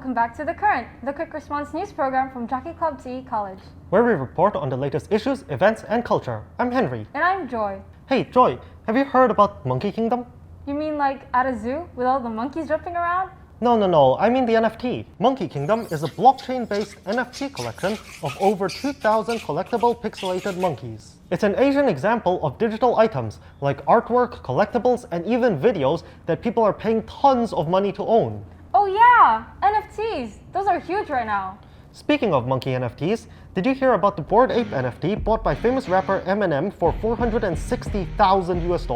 welcome back to The Current, the quick response news program from Jockey Club CE College, where we report on the latest issues, events, and culture. I'm Henry. And I'm Joy. Hey, Joy, have you heard about Monkey Kingdom? You mean like at a zoo with all the monkeys jumping around? No, I mean the NFT. Monkey Kingdom is a blockchain-based NFT collection of over 2,000 collectible pixelated monkeys. It's an Asian example of digital items like artwork, collectibles, and even videos that people are paying tons of money to own. Oh yeah, NFTs. Those are huge right now. Speaking of monkey NFTs, did you hear about the Bored Ape NFT bought by famous rapper Eminem for $460,000 US?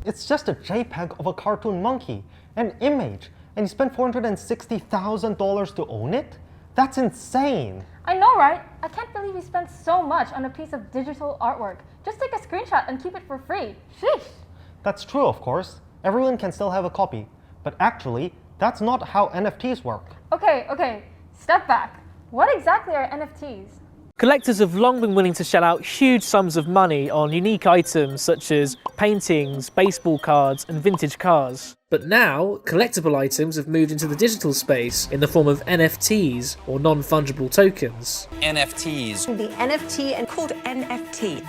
It's just a JPEG of a cartoon monkey, an image, and you spent $460,000 to own it? That's insane! I know, right? I can't believe you spent so much on a piece of digital artwork. Just take a screenshot and keep it for free. Sheesh! That's true, of course. Everyone can still have a copy. But actually, that's not how NFTs work. Okay, step back. What exactly are NFTs? Collectors have long been willing to shell out huge sums of money on unique items such as paintings, baseball cards, and vintage cars. But now, collectible items have moved into the digital space in the form of NFTs, or non-fungible tokens. NFTs. The NFT and called NFT.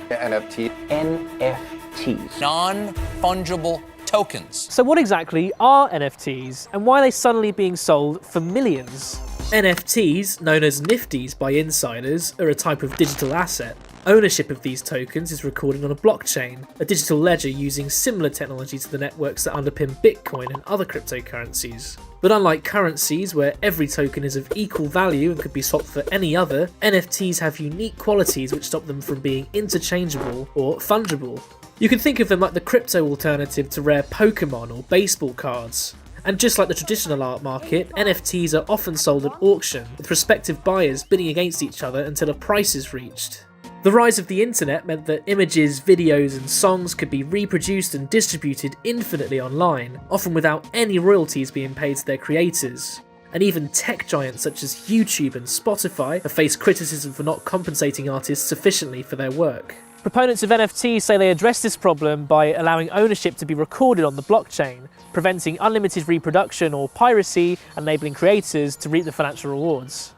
NFTs. Non-fungible tokens. So what exactly are NFTs, and why are they suddenly being sold for millions? NFTs, known as Nifties by insiders, are a type of digital asset. Ownership of these tokens is recorded on a blockchain, a digital ledger using similar technology to the networks that underpin Bitcoin and other cryptocurrencies. But unlike currencies, where every token is of equal value and could be swapped for any other, NFTs have unique qualities which stop them from being interchangeable or fungible. You can think of them like the crypto alternative to rare Pokemon or baseball cards. And just like the traditional art market, NFTs are often sold at auction, with prospective buyers bidding against each other until a price is reached. The rise of the internet meant that images, videos, and songs could be reproduced and distributed infinitely online, often without any royalties being paid to their creators. And even tech giants such as YouTube and Spotify have faced criticism for not compensating artists sufficiently for their work. Proponents of NFTs say they address this problem by allowing ownership to be recorded on the blockchain, preventing unlimited reproduction or piracy, and enabling creators to reap the financial rewards.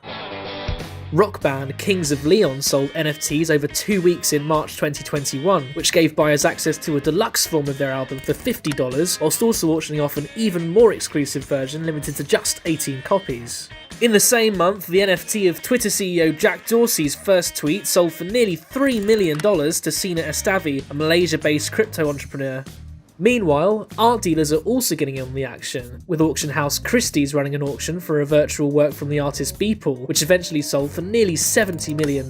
Rock band Kings of Leon sold NFTs over 2 weeks in March 2021, which gave buyers access to a deluxe form of their album for $50, whilst also auctioning off an even more exclusive version limited to just 18 copies. In the same month, the NFT of Twitter CEO Jack Dorsey's first tweet sold for nearly $3 million to Sina Estavi, a Malaysia-based crypto entrepreneur. Meanwhile, art dealers are also getting in on the action, with auction house Christie's running an auction for a virtual work from the artist Beeple, which eventually sold for nearly $70 million.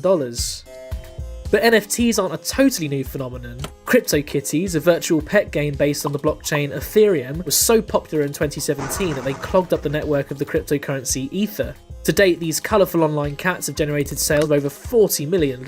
But NFTs aren't a totally new phenomenon. CryptoKitties, a virtual pet game based on the blockchain Ethereum, was so popular in 2017 that they clogged up the network of the cryptocurrency Ether. To date, these colourful online cats have generated sales of over $40 million.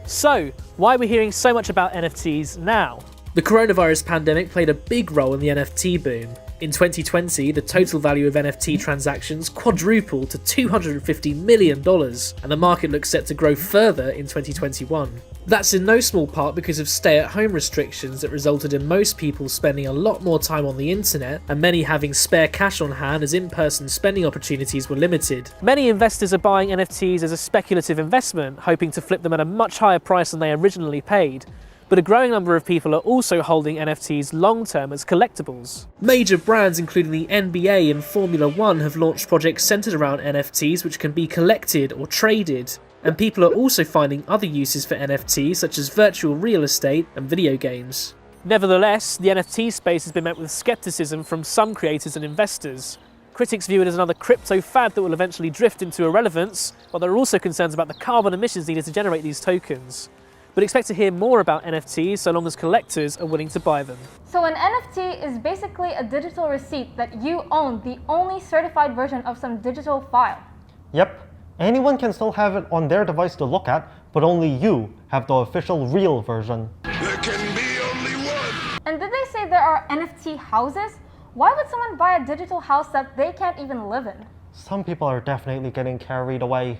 So, why are we hearing so much about NFTs now? The coronavirus pandemic played a big role in the NFT boom. In 2020, the total value of NFT transactions quadrupled to $250 million, and the market looks set to grow further in 2021. That's in no small part because of stay-at-home restrictions that resulted in most people spending a lot more time on the internet, and many having spare cash on hand as in-person spending opportunities were limited. Many investors are buying NFTs as a speculative investment, hoping to flip them at a much higher price than they originally paid. But a growing number of people are also holding NFTs long-term as collectibles. Major brands including the NBA and Formula 1 have launched projects centered around NFTs which can be collected or traded. And people are also finding other uses for NFTs such as virtual real estate and video games. Nevertheless, the NFT space has been met with skepticism from some creators and investors. Critics view it as another crypto fad that will eventually drift into irrelevance, while there are also concerns about the carbon emissions needed to generate these tokens. But expect to hear more about NFTs so long as collectors are willing to buy them. So an NFT is basically a digital receipt that you own the only certified version of some digital file. Yep, anyone can still have it on their device to look at, but only you have the official real version. There can be only one! And did they say there are NFT houses? Why would someone buy a digital house that they can't even live in? Some people are definitely getting carried away.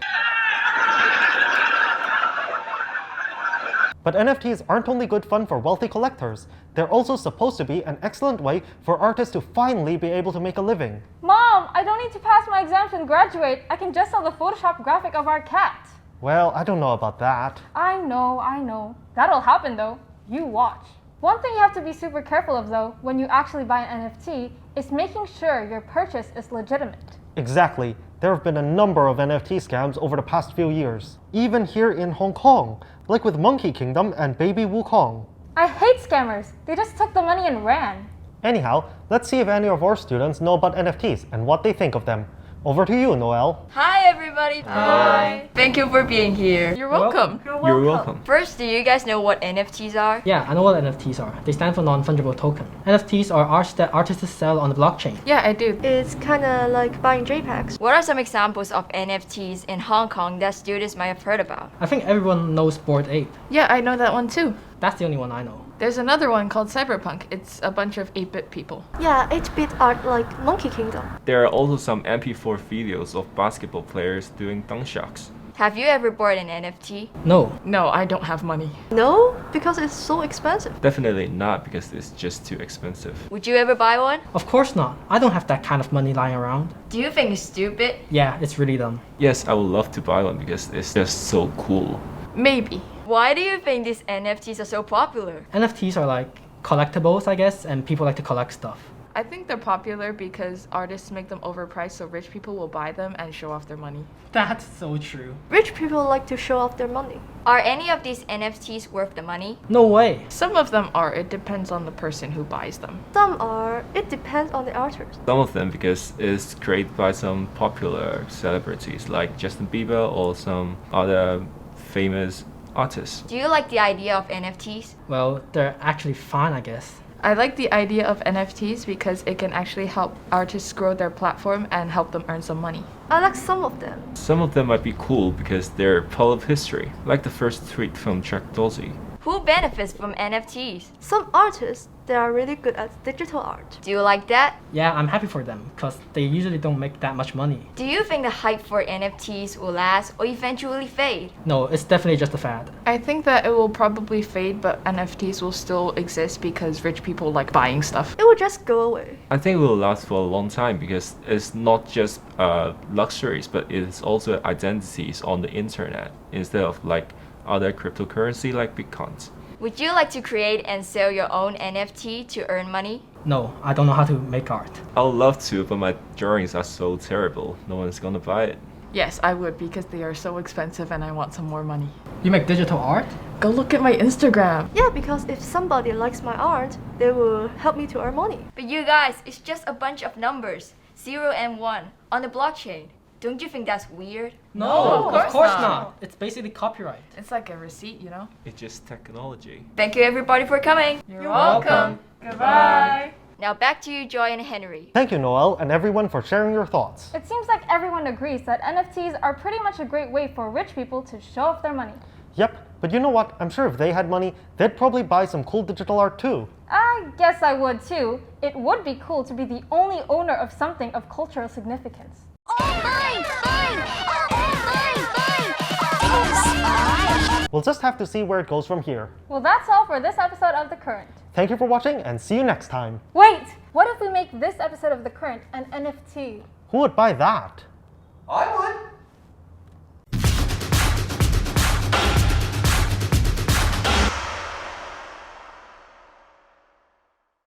But NFTs aren't only good fun for wealthy collectors, they're also supposed to be an excellent way for artists to finally be able to make a living. Mom, I don't need to pass my exams and graduate. I can just sell the Photoshop graphic of our cat. Well, I don't know about that. I know. That'll happen though. You watch. One thing you have to be super careful of though, when you actually buy an NFT, is making sure your purchase is legitimate. Exactly. There have been a number of NFT scams over the past few years, even here in Hong Kong, like with Monkey Kingdom and Baby Wukong. I hate scammers. They just took the money and ran. Anyhow, let's see if any of our students know about NFTs and what they think of them. Over to you, Noel. Hi everybody! Hi! Thank you for being here. You're welcome. You're welcome. First, do you guys know what NFTs are? Yeah, I know what NFTs are. They stand for non-fungible token. NFTs are art that artists sell on the blockchain. Yeah, I do. It's kind of like buying JPEGs. What are some examples of NFTs in Hong Kong that students might have heard about? I think everyone knows Bored Ape. Yeah, I know that one too. That's the only one I know. There's another one called Cyberpunk. It's a bunch of 8-bit people. Yeah, 8-bit art like Monkey Kingdom. There are also some MP4 videos of basketball players doing dunk shots. Have you ever bought an NFT? No. No, I don't have money. No, because it's so expensive. Definitely not, because it's just too expensive. Would you ever buy one? Of course not. I don't have that kind of money lying around. Do you think it's stupid? Yeah, it's really dumb. Yes, I would love to buy one because it's just so cool. Maybe. Why do you think these NFTs are so popular? NFTs are like collectibles, I guess, and people like to collect stuff. I think they're popular because artists make them overpriced so rich people will buy them and show off their money. That's so true. Rich people like to show off their money. Are any of these NFTs worth the money? No way. Some of them are. It depends on the person who buys them. Some are. It depends on the artist. Some of them because it's created by some popular celebrities like Justin Bieber or some other famous artists. Do you like the idea of NFTs? Well, they're actually fun, I guess. I like the idea of NFTs because it can actually help artists grow their platform and help them earn some money. I like some of them. Some of them might be cool because they're part of history, like the first tweet from Jack Dorsey. Who benefits from NFTs? Some artists, they are really good at digital art. Do you like that? Yeah, I'm happy for them because they usually don't make that much money. Do you think the hype for NFTs will last or eventually fade? No, it's definitely just a fad. I think that it will probably fade, but NFTs will still exist because rich people like buying stuff. It will just go away. I think it will last for a long time because it's not just luxuries, but it's also identities on the internet instead of like other cryptocurrency like Bitcoins. Would you like to create and sell your own NFT to earn money? No, I don't know how to make art. I would love to, but my drawings are so terrible. No one's gonna buy it. Yes, I would because they are so expensive and I want some more money. You make digital art? Go look at my Instagram. Yeah, because if somebody likes my art, they will help me to earn money. But you guys, it's just a bunch of numbers, 0 and 1, on the blockchain. Don't you think that's weird? No, of course not. It's basically copyright. It's like a receipt, you know? It's just technology. Thank you everybody for coming. You're welcome. Goodbye. Now back to you, Joy and Henry. Thank you, Noel, and everyone for sharing your thoughts. It seems like everyone agrees that NFTs are pretty much a great way for rich people to show off their money. Yep, but you know what? I'm sure if they had money, they'd probably buy some cool digital art too. I guess I would too. It would be cool to be the only owner of something of cultural significance. We'll just have to see where it goes from here. Well, that's all for this episode of The Current. Thank you for watching and see you next time. Wait! What if we make this episode of The Current an NFT? Who would buy that? I would.